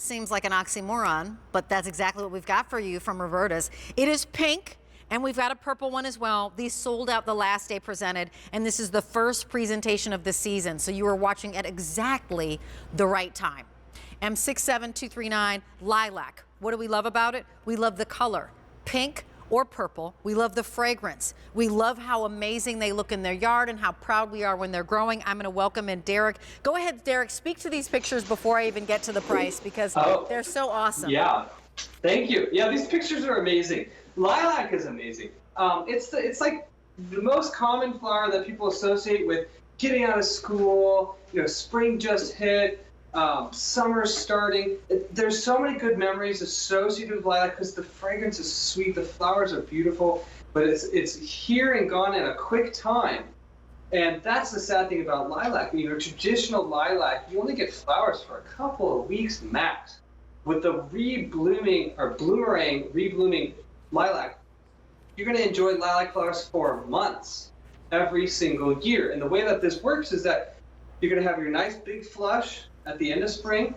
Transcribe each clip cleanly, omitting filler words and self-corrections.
seems like an oxymoron, but that's exactly what we've got for you from Roberta's. It is pink. And we've got a purple one as well. These sold out the last day presented, and this is the first presentation of the season. So you are watching at exactly the right time. M67239 Lilac. What do we love about it? We love the color, pink or purple. We love the fragrance. We love how amazing they look in their yard and how proud we are when they're growing. I'm gonna welcome in Derek. Go ahead, Derek, speak to these pictures before I even get to the price because they're so awesome. Yeah, thank you. Yeah, these pictures are amazing. Lilac is amazing. It's like the most common flower that people associate with getting out of school. You know, spring just hit, summer's starting. There's so many good memories associated with lilac because the fragrance is sweet, the flowers are beautiful, but it's here and gone in a quick time. And that's the sad thing about lilac. You know, traditional lilac, you only get flowers for a couple of weeks max. With the reblooming or bloomerang reblooming lilac, you're going to enjoy lilac flowers for months, every single year. And the way that this works is that you're going to have your nice big flush at the end of spring,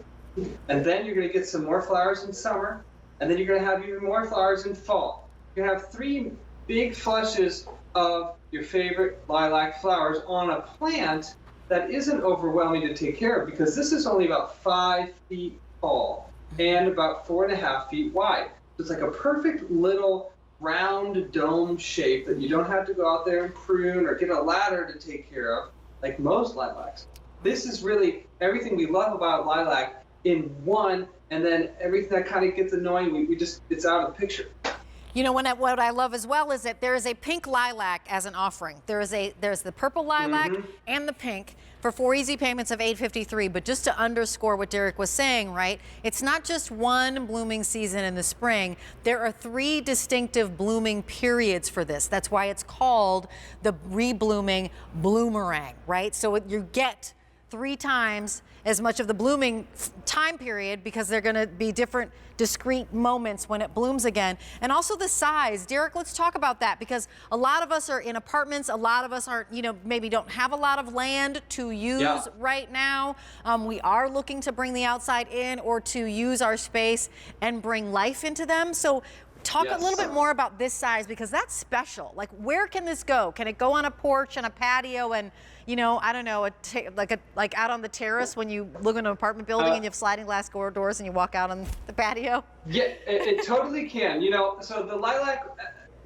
and then you're going to get some more flowers in summer, and then you're going to have even more flowers in fall. You're going to have 3 big flushes of your favorite lilac flowers on a plant that isn't overwhelming to take care of because this is only about 5 feet tall and about 4.5 feet wide. It's like a perfect little round dome shape that you don't have to go out there and prune or get a ladder to take care of, like most lilacs. This is really everything we love about lilac in one, and then everything that kind of gets annoying, it's out of the picture. You know, what I love as well is that there is a pink lilac as an offering. There's the purple lilac and the pink for 4 easy payments of $853. But just to underscore what Derek was saying, right? It's not just one blooming season in the spring. There are 3 distinctive blooming periods for this. That's why it's called the reblooming bloomerang, right? So you get 3 times as much of the blooming time period because they're going to be different discrete moments when it blooms again. And also the size. Derek, let's talk about that because a lot of us are in apartments. A lot of us aren't, you know, maybe don't have a lot of land to use right now. We are looking to bring the outside in or to use our space and bring life into them. So talk a little bit more about this size because that's special. Like, where can this go? Can it go on a porch and a patio and, you know, I don't know, like out on the terrace when you live in an apartment building and you have sliding glass doors and you walk out on the patio? Yeah, it totally can. You know, so the lilac,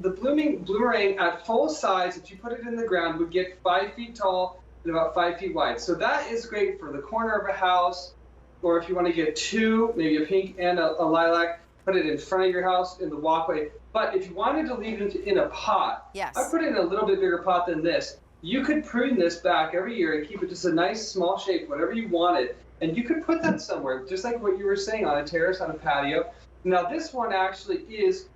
the blooming bloomerang at full size, if you put it in the ground, would get 5 feet tall and about 5 feet wide. So that is great for the corner of a house, or if you want to get 2, maybe a pink and a lilac, put it in front of your house in the walkway. But if you wanted to leave it in a pot, I put it in a little bit bigger pot than this. You could prune this back every year and keep it just a nice small shape, whatever you wanted. And you could put that somewhere, just like what you were saying, on a terrace, on a patio. Now this one actually is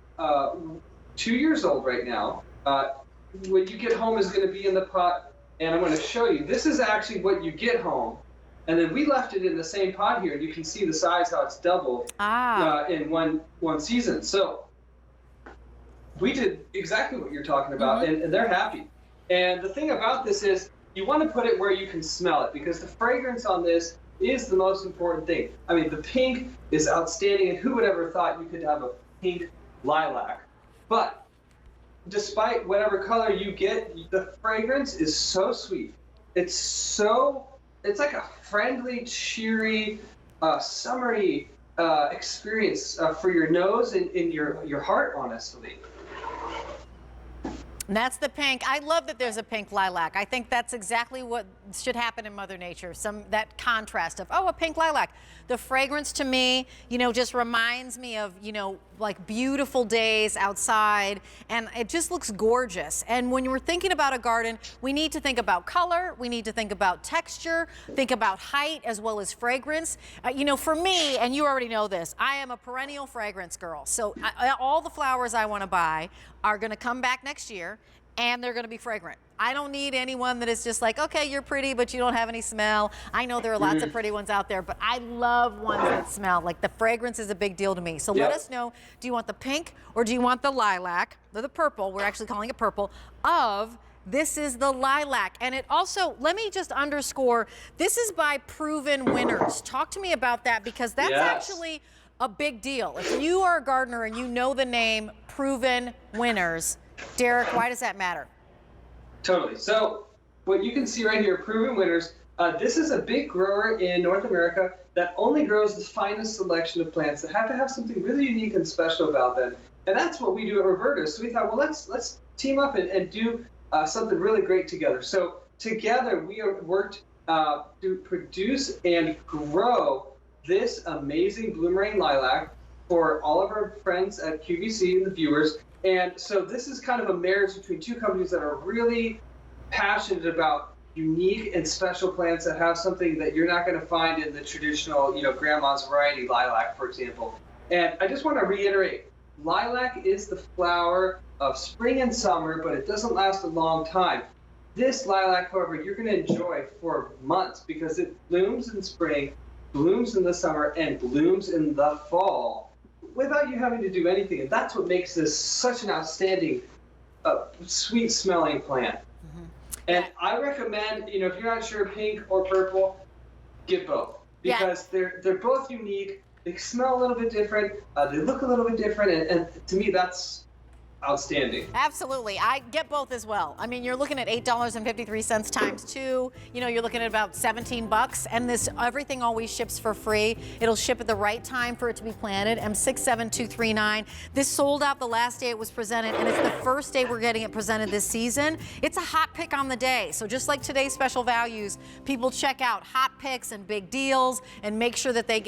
2 years old right now. When you get home is going to be in the pot, and I'm going to show you. This is actually what you get home. And then we left it in the same pot here, and you can see the size, how it's doubled in one season. So we did exactly what you're talking about, and they're happy. And the thing about this is you want to put it where you can smell it because the fragrance on this is the most important thing. I mean, the pink is outstanding, and who would ever thought you could have a pink lilac? But despite whatever color you get, the fragrance is so sweet. It's like a friendly, cheery, summery experience for your nose and in your heart, honestly. And that's the pink. I love that there's a pink lilac. I think that's exactly what should happen in Mother Nature. That contrast of, oh, a pink lilac. The fragrance to me, you know, just reminds me of, you know, like beautiful days outside, and it just looks gorgeous. And when we're thinking about a garden, we need to think about color, we need to think about texture, think about height as well as fragrance. You know, for me, and you already know this, I am a perennial fragrance girl. So all the flowers I want to buy are going to come back next year, and they're going to be fragrant. I don't need anyone that is just like, okay, you're pretty, but you don't have any smell. I know there are lots of pretty ones out there, but I love ones that smell. Like, the fragrance is a big deal to me. So let us know, do you want the pink or do you want the lilac, or the purple, we're actually calling it purple, of This is the lilac. And it also, let me just underscore, this is by proven winners. Talk to me about that, because that's actually a big deal. If you are a gardener and you know the name Proven Winners, Derek, why does that matter? Totally. So what you can see right here, Proven Winners, this is a big grower in North America that only grows the finest selection of plants that have to have something really unique and special about them. And that's what we do at Roberta. So we thought, well, let's team up and do something really great together. So together we worked to produce and grow this amazing bloomerang lilac for all of our friends at QVC and the viewers. And so this is kind of a marriage between two companies that are really passionate about unique and special plants that have something that you're not going to find in the traditional, grandma's variety lilac, for example. And I just want to reiterate, lilac is the flower of spring and summer, but it doesn't last a long time. This lilac, however, you're going to enjoy for months because it blooms in spring, blooms in the summer, and blooms in the fall without you having to do anything. And that's what makes this such an outstanding, sweet-smelling plant. And I recommend, if you're not sure, pink or purple, get both, because they're both unique. They smell a little bit different. They look a little bit different, and to me, that's outstanding. Absolutely. I get both as well. I mean, you're looking at $8.53 times 2. You're looking at about 17 bucks, and this everything always ships for free. It'll ship at the right time for it to be planted. M67239. This sold out the last day it was presented, and it's the first day we're getting it presented this season. It's a hot pick on the day. So just like today's special values, people check out hot picks and big deals and make sure that they get